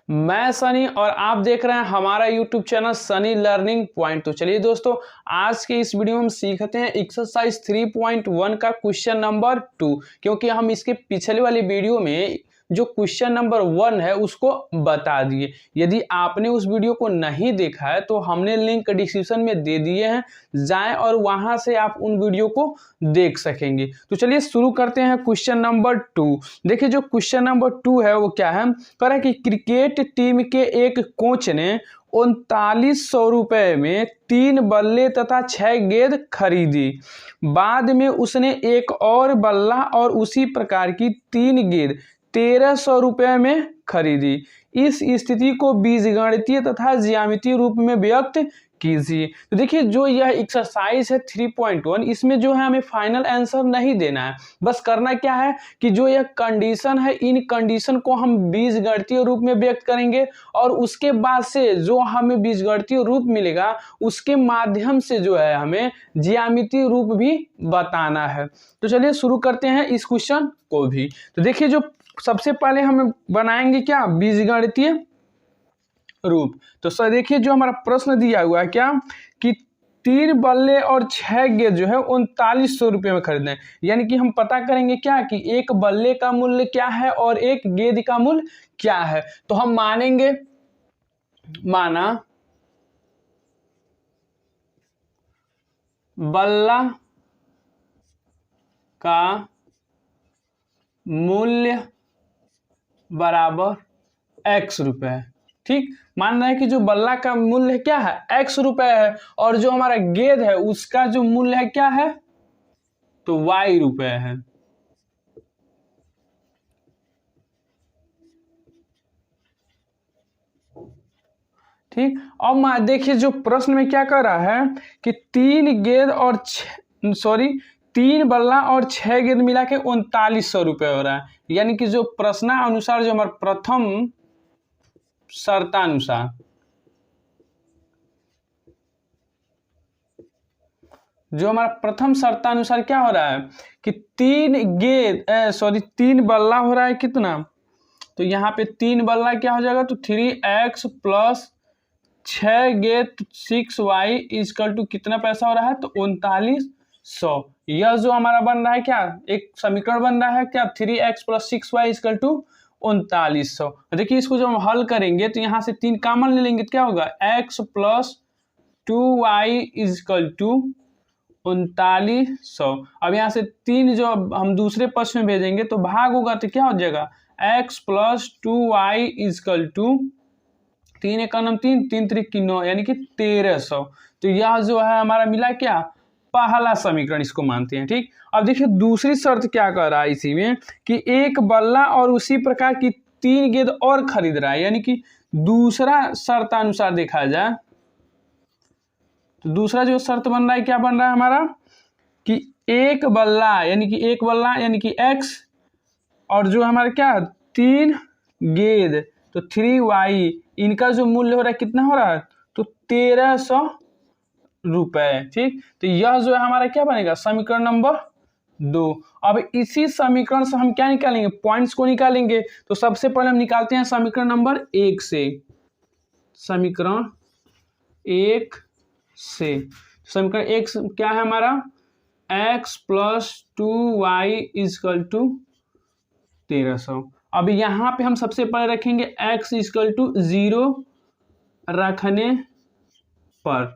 मैं सनी और आप देख रहे हैं हमारा YouTube channel Sunny learning point. तो चलिए दोस्तों, आज के इस वीडियो में हम सीखते हैं एक्सरसाइज 3.1 का क्वेश्चन नंबर 2, क्योंकि हम इसके पिछले वाली वीडियो में जो क्वेश्चन नंबर 1 है उसको बता दिए। यदि आपने उस वीडियो को नहीं देखा है तो हमने लिंक डिस्क्रिप्शन में दे दिए हैं, जाएं और वहां से आप उन वीडियो को देख सकेंगे। तो चलिए शुरू करते हैं क्वेश्चन नंबर 2। देखिए जो क्वेश्चन नंबर 2 है वो क्या है, कह रहा है कि क्रिकेट टीम के एक कोच ने 3900 रुपए में 3 बल्ले तथा 6 गेंद खरीदी। बाद में उसने एक और बल्ला और उसी प्रकार की 3 गेंद 1300 रुपए में खरीदी। इस स्थिति को बीजगणितीय तथा ज्यामितीय रूप में व्यक्त कीजिए। तो देखिए जो यह एक्सरसाइज है 3.1, इसमें जो है हमें फाइनल आंसर नहीं देना है, बस करना क्या है कि जो यह कंडीशन है इन कंडीशन को हम बीजगणितीय रूप में व्यक्त करेंगे और उसके बाद से जो हमें बीजगणितीय रूप मिलेगा उसके माध्यम से जो है हमें ज्यामितीय रूप भी बताना है। तो चलिए शुरू करते हैं इस क्वेश्चन को भी। तो देखिए जो सबसे पहले हम बनाएंगे क्या, बीजगणितीय रूप। तो सर देखिए जो हमारा प्रश्न दिया हुआ है क्या कि 3 बल्ले और 6 गेंद जो है 3900 रुपये में खरीदना है। यानी कि हम पता करेंगे क्या कि एक बल्ले का मूल्य क्या है और एक गेंद का मूल्य क्या है। तो हम मानेंगे, माना बल्ला का मूल्य बराबर x रुपए है। ठीक, मान रहे हैं कि जो बल्ला का मूल्य क्या है x रुपए है और जो हमारा गेंद है उसका जो मूल्य है क्या है तो y रुपए है। ठीक, अब देखिए जो प्रश्न में क्या कर रहा है कि 3 बल्ला और 6 गेंद मिला के 3900 रुपये हो रहा है। यानी कि जो प्रश्नानुसार जो हमारा प्रथम शर्तानुसार क्या हो रहा है कि 3 बल्ला हो रहा है कितना, तो यहाँ पे 3 बल्ला क्या हो जाएगा तो 3x प्लस 6 गेंद 6y इक्वल टू कितना पैसा हो रहा है तो 3900। यह जो हमारा बन रहा है क्या, एक समीकरण बन रहा है क्या, 3x plus 6y equal to 3900। देखिए इसको जब हम हल करेंगे तो यहाँ से 3 कॉमन ले लेंगे तो क्या होगा, x plus 2y equal to 3900। अब यहाँ से 3 जो हम दूसरे पक्ष में भेजेंगे तो भाग होगा तो क्या हो जाएगा, x plus 2y equal to 3 एक 3 3 3 की 9 यानी कि 1300। तो यह जो है हमारा मिला क्या, पहला समीकरण इसको मानते हैं। ठीक, अब देखिए दूसरी शर्त क्या कर रहा है इसी में कि एक बल्ला और उसी प्रकार की 3 गेंद और खरीद रहा है। यानी कि दूसरा शर्तानुसार देखा जाए तो दूसरा जो शर्त बन रहा है क्या बन रहा है हमारा कि एक बल्ला यानी कि x और जो हमारा क्या 3 गेंद तो 3y, इनका जो मूल्य हो रहा है कितना हो रहा है तो 1300 रुपए। ठीक, तो यह जो है हमारा क्या बनेगा समीकरण नंबर 2। अब इसी समीकरण से हम क्या निकालेंगे, पॉइंट्स को निकालेंगे। तो सबसे पहले हम निकालते हैं समीकरण नंबर 1 से। समीकरण 1 से समीकरण 1 क्या है हमारा, x plus 2y equal to 1300। अब यहाँ पे हम सबसे पहले रखेंगे x इक्वल टू 0 रखने पर।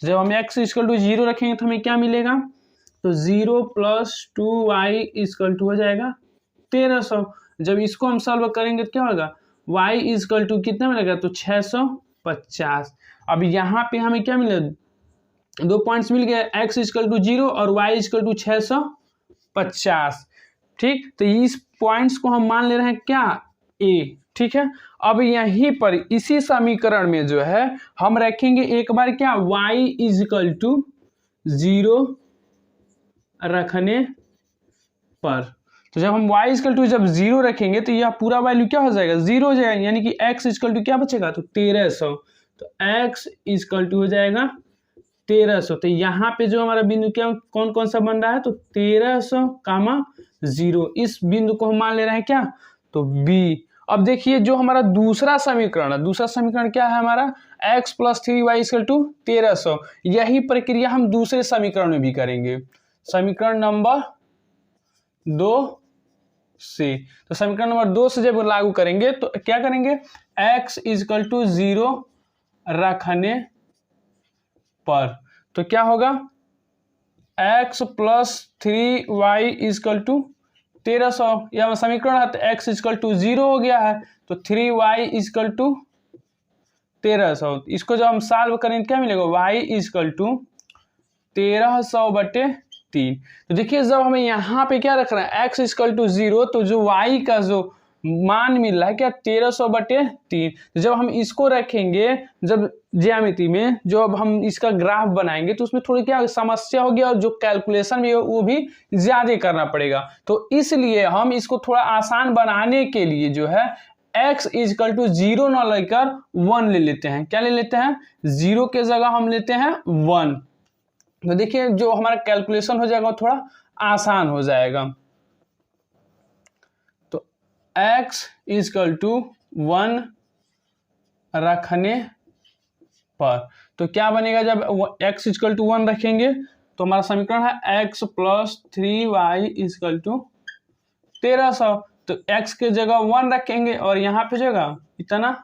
जब हम x इक्वल टू 0 रखेंगे तो हमें क्या मिलेगा तो 0 प्लस 2y इक्वल टू हो जाएगा 1300। जब इसको हम सॉल्व करेंगे तो क्या होगा, y इक्वल टू कितना मिलेगा तो 650। अब यहाँ पे हमें क्या मिलेगा, 2 पॉइंट्स मिल गए, x इक्वल टू 0 और y इक्वल टू 650। ठीक, तो इस पॉइंट्स को हम मान ले रहे हैं क्या a। ठीक है, अब यहीं पर इसी समीकरण में जो है हम रखेंगे एक बार क्या y इक्वल टू 0 रखने पर। तो जब हम y इक्वल टू जब 0 रखेंगे तो यह पूरा वैल्यू क्या हो जाएगा 0 हो जाएगा। यानी कि x इक्वल टू क्या बचेगा तो 1300। तो x इक्वल टू हो जाएगा 1300। तो यहाँ पे जो हमारा बिंदु क्या कौन कौन सा बन रहा है तो 1300, 0। इस बिंदु को हम मान ले रहे हैं क्या तो b। अब देखिए जो हमारा दूसरा समीकरण है, दूसरा समीकरण क्या है हमारा, x plus 3y equal to 1300। यही प्रक्रिया हम दूसरे समीकरण में भी करेंगे, समीकरण नंबर 2 से। तो समीकरण नंबर 2 से जब लागू करेंगे तो क्या करेंगे, x इक्वल टू 0 रखने पर तो क्या होगा, x plus 3y equal to 1300, यह समीकरण है तो x इक्वल टू 0 हो गया है, तो 3y इक्वल टू 1300। इसको जब हम सॉल्व करेंगे क्या मिलेगा, y इक्वल टू 1300/3। तो देखिए जब हमें यहाँ पे क्या रख रहा है, x इक्वल टू 0, तो जो y का जो मान मिल रहा है क्या, 1300/3। तो जब हम इसको रखेंगे, जब ज्यामिति में जो अब हम इसका ग्राफ बनाएंगे तो उसमें थोड़ी क्या समस्या होगी और जो कैलकुलेशन भी है वो भी ज्यादा करना पड़ेगा। तो इसलिए हम इसको थोड़ा आसान बनाने के लिए जो है x इक्वल टू 0 न लेकर 1 ले लेते हैं। क्या ले लेते हैं, 0 के जगह हम लेते हैं 1। तो देखिए जो हमारा कैलकुलेशन हो जाएगा वो थोड़ा आसान हो जाएगा। तो x इक्वल टू 1 रखने पर तो क्या बनेगा, जब x इक्वल टू 1 रखेंगे तो हमारा समीकरण है x plus 3y equal to 1300। तो x के जगह 1 रखेंगे और यहाँ पे जगह इतना,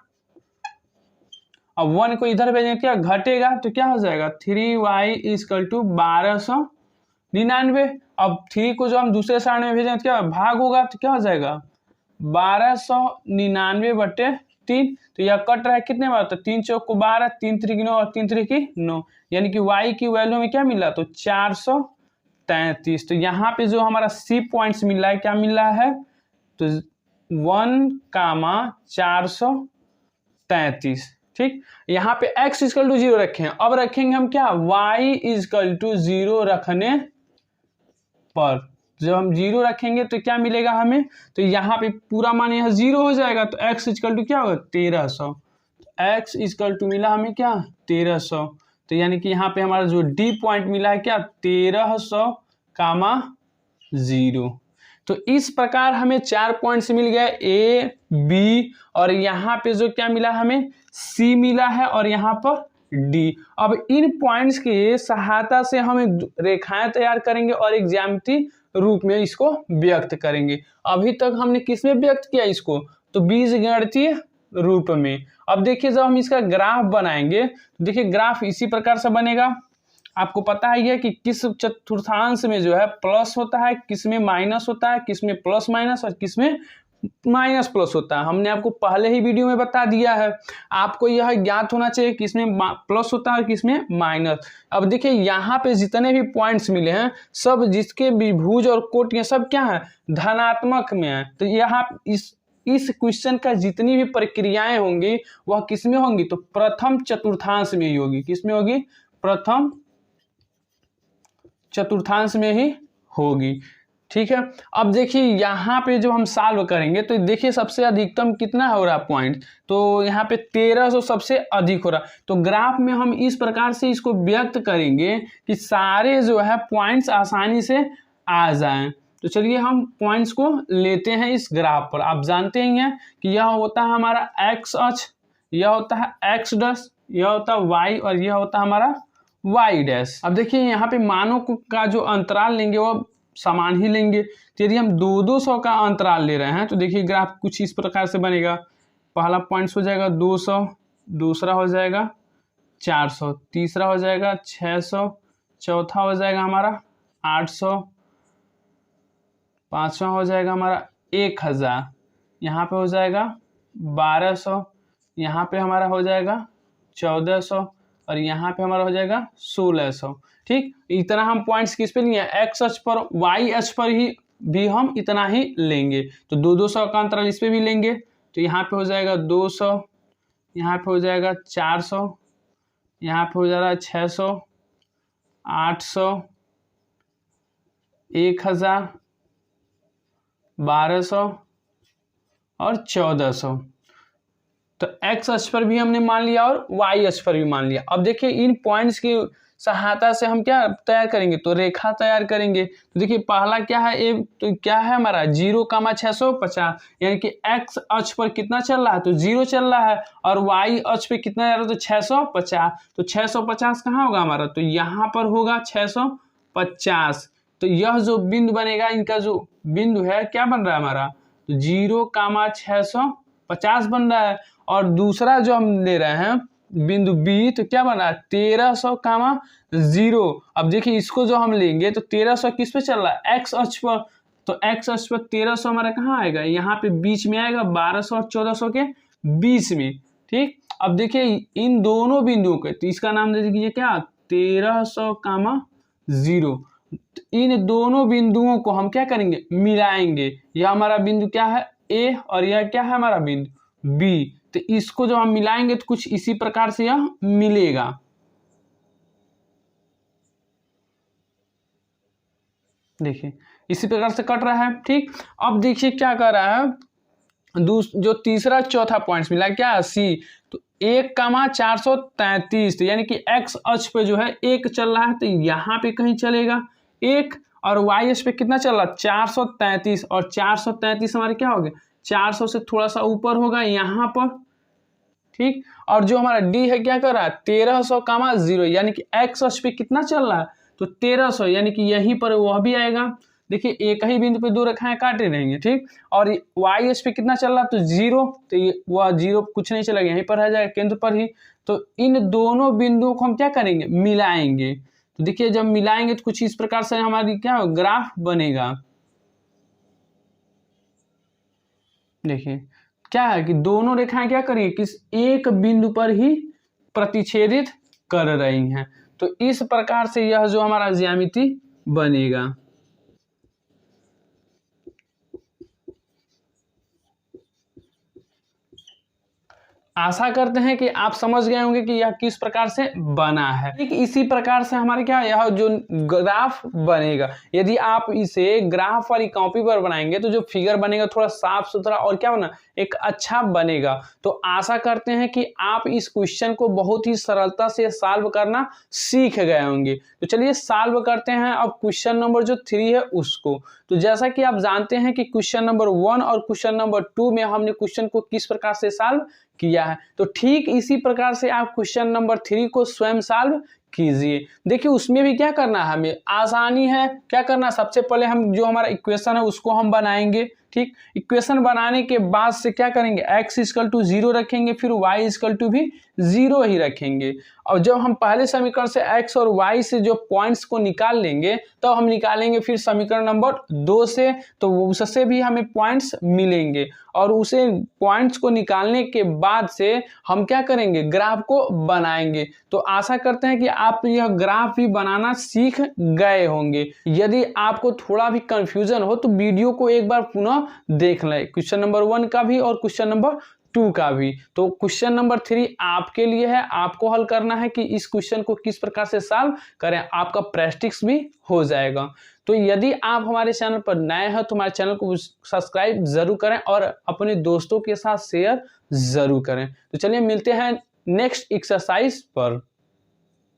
अब 1 को इधर भेजेंगे क्या घटेगा, तो क्या हो जाएगा 3y इक्वल टू 1299। अब 3 को जो हम दूसरे साइड में भेजेंगे क्या भाग होगा, तो क्या हो जाएगा 1299/3। तो यह कट रहा है कितने बार, तो 3 चौक को 12, 3 3 की 9 और 3 3 की 9, यानी कि y की वैल्यू में क्या मिला, तो 433। तो यहाँ पे जो हमारा सी पॉइंट्स मिल रहा है, क्या मिल रहा है, तो 1,433। ठीक, यहाँ पे x इक्वल टू 0 रखे हैं, अब रखेंगे हम क्या, y इक्वल टू 0 रखने पर। जब हम 0 रखेंगे तो क्या मिलेगा हमें, तो यहाँ पे पूरा मान यहाँ 0 हो जाएगा, तो x इक्वल टू क्या होगा 1300। x इक्वल टू मिला हमें क्या 1300। तो यानी कि यहाँ पे हमारा जो D पॉइंट मिला है क्या 1300,0। तो इस प्रकार हमें 4 पॉइंट्स मिल गए A, B और यहाँ पे जो क्या मिला हमें C मिला है और यहाँ पर D। अब इन पॉइंट्स के सहायता से हम रेखाएं तैयार करेंगे और एक ज्यामितीय रूप में इसको व्यक्त करेंगे। अभी तक हमने किस में व्यक्त किया इसको, तो बीजगणितीय रूप में। अब देखिए जब हम इसका ग्राफ बनाएंगे तो देखिए ग्राफ इसी प्रकार से बनेगा। आपको पता है कि किस चतुर्थांश में जो है प्लस होता है, किस में माइनस होता है, किस में प्लस माइनस और किस में माइनस प्लस होता है। हमने आपको पहले ही वीडियो में बता दिया है। आपको यह ज्ञात होना चाहिए कि किसमें प्लस होता है और किसमें माइनस। अब देखिए यहाँ पे जितने भी पॉइंट्स मिले हैं सब जिसके विभुज और कोटियां सब क्या है धनात्मक में है। तो यहाँ इस क्वेश्चन का जितनी भी प्रक्रियाएं होंगी वह किसमें होंगी, तो प्रथम चतुर्थांश में ही होगी। किसमें होगी, प्रथम चतुर्थांश में ही होगी। ठीक है, अब देखिए यहाँ पे जो हम सॉल्व करेंगे तो देखिए सबसे अधिकतम कितना हो रहा है पॉइंट, तो यहाँ पे 1300 सबसे अधिक हो रहा। तो ग्राफ में हम इस प्रकार से इसको व्यक्त करेंगे कि सारे जो है पॉइंट्स आसानी से आ जाएं। तो चलिए हम पॉइंट्स को लेते हैं इस ग्राफ पर। आप जानते ही हैं कि यह होता है हमारा एक्स अक्ष, यह होता है एक्स डैश, यह होता है वाई और यह होता है हमारा वाई डैश। अब देखिए यहाँ पे मानों का जो अंतराल लेंगे वो समान ही लेंगे। तो यदि हम 200 का अंतराल ले रहे हैं तो देखिए ग्राफ कुछ इस प्रकार से बनेगा। पहला पॉइंट हो जाएगा 200, दूसरा हो जाएगा 400, तीसरा हो जाएगा 600, चौथा हो जाएगा हमारा 800, पांचवा हो जाएगा हमारा 1000, यहाँ पे हो जाएगा 1200, यहाँ पे हमारा हो जाएगा 1400 और यहाँ पे हमारा हो जाएगा 1600। ठीक, इतना हम पॉइंट्स किस पे लिए, एक्स अक्ष पर, वाई अक्ष पर ही भी हम इतना ही लेंगे। तो 200 का अंतराल इस पे भी लेंगे। तो यहाँ पे हो जाएगा 200, यहाँ पे हो जाएगा 400, यहाँ पे हो जाएगा 600, 800, 1000, 1200 और 1400। तो एक्स अक्ष पर भी हमने मान लिया और वाई अक्ष पर भी मान लिया। अब देखिए इन पॉइंट्स की सहायता से हम क्या तैयार करेंगे, तो रेखा तैयार करेंगे। तो देखिए पहला क्या है, ए तो क्या है हमारा 0,650, यानी कि एक्स अक्ष पर कितना चल रहा है, तो 0 चल रहा है, और वाई अक्ष पे कितना जा रहा है, तो 650। तो 650 कहाँ होगा हमारा, तो यहाँ पर होगा 650। तो यह जो बिंदु बनेगा, इनका जो बिंदु है क्या बन रहा है हमारा, तो 0,650 बन रहा है। और दूसरा जो हम ले रहे हैं बिंदु बी, तो क्या बना है 1300,0। अब देखिए इसको जो हम लेंगे तो 1300 किस पे चल रहा है, एक्स अक्ष पर। तो एक्स अक्ष पर 1300 हमारा कहाँ आएगा, यहाँ पे बीच में आएगा, 1200 और 1400 के बीच में। ठीक, अब देखिए इन दोनों बिंदुओं के, तो इसका नाम दे दीजिए क्या, 1300,0। इन दोनों बिंदुओं को हम क्या करेंगे, मिलाएंगे। यह हमारा बिंदु क्या है, ए, और यह क्या है हमारा बिंदु बी। तो इसको जब हम मिलाएंगे तो कुछ इसी प्रकार से यह मिलेगा। देखिए इसी प्रकार से कट रहा है। ठीक, अब देखिए क्या कर रहा है, जो तीसरा चौथा पॉइंट मिला क्या, सी। तो 1,433, तो यानी कि एक्स अक्ष पे जो है 1 चल रहा है, तो यहाँ पे कहीं चलेगा 1, और वाई अक्ष पे कितना चल रहा है 433, और 433 हमारे क्या हो गए, 400 से थोड़ा सा ऊपर होगा यहाँ पर। ठीक, और जो हमारा डी है क्या कर रहा है 1300,0, यानी कि एक्स अक्ष पे कितना चल रहा है, तो 1300, यानी कि यहीं पर वह भी आएगा। देखिए एक ही बिंदु पे दो रेखाएं काटे रहेंगे। ठीक, और वाई अक्ष पे कितना चल रहा है, तो 0, तो ये वह 0 कुछ नहीं चलेगा, यहीं पर रह जाएगा केंद्र पर ही। तो इन दोनों बिंदुओं को हम क्या करेंगे, मिलाएंगे। तो देखिए जब मिलाएंगे तो कुछ इस प्रकार से हमारी क्या ग्राफ बनेगा। देखिए क्या है कि दोनों रेखाएं क्या करेंगे, किस एक बिंदु पर ही प्रतिच्छेदित कर रही हैं। तो इस प्रकार से यह जो हमारा ज्यामिति बनेगा। आशा करते हैं कि आप समझ गए होंगे कि यह किस प्रकार से बना है। ठीक इसी प्रकार से हमारे क्या यह जो ग्राफ बनेगा, यदि आप इसे ग्राफ वाली कॉपी पर बनाएंगे तो जो फिगर बनेगा थोड़ा साफ सुथरा और क्या बना एक अच्छा बनेगा। तो आशा करते हैं कि आप इस क्वेश्चन को बहुत ही सरलता से सॉल्व करना सीख गए होंगे। तो चलिए सॉल्व करते हैं अब क्वेश्चन नंबर जो 3 है उसको। तो जैसा कि आप जानते हैं कि क्वेश्चन नंबर 1 और क्वेश्चन नंबर 2 में हमने क्वेश्चन को किस प्रकार से सॉल्व किया है, तो ठीक इसी प्रकार से आप क्वेश्चन नंबर 3 को स्वयं सॉल्व कीजिए। देखिए उसमें भी क्या करना है, हमें आसानी है। क्या करना, सबसे पहले हम जो हमारा इक्वेशन है उसको हम बनाएंगे। ठीक, इक्वेशन बनाने के बाद से क्या करेंगे, x इक्वल टू 0 रखेंगे, फिर y इक्वल टू भी 0 ही रखेंगे। और जब हम पहले समीकरण से x और y से जो पॉइंट्स को निकाल लेंगे तो हम निकालेंगे फिर समीकरण नंबर 2 से, तो उससे भी हमें पॉइंट्स मिलेंगे। और उसे पॉइंट्स को निकालने के बाद से हम क्या करेंगे, ग्राफ को बनाएंगे। तो आशा करते हैं कि आप यह ग्राफ भी बनाना सीख गए होंगे। यदि आपको थोड़ा भी कंफ्यूजन हो तो वीडियो को एक बार पुनः देख लें, क्वेश्चन नंबर 1 का भी और क्वेश्चन नंबर 2 का भी। तो क्वेश्चन नंबर 3 आपके लिए है, आपको हल करना है कि इस क्वेश्चन को किस प्रकार से सॉल्व करें, आपका प्रैक्टिस भी हो जाएगा। तो यदि आप हमारे चैनल पर नए हैं तो हमारे चैनल को सब्सक्राइब जरूर करें और अपने दोस्तों के साथ शेयर जरूर करें। तो चलिए मिलते हैं नेक्स्ट एक्सरसाइज पर।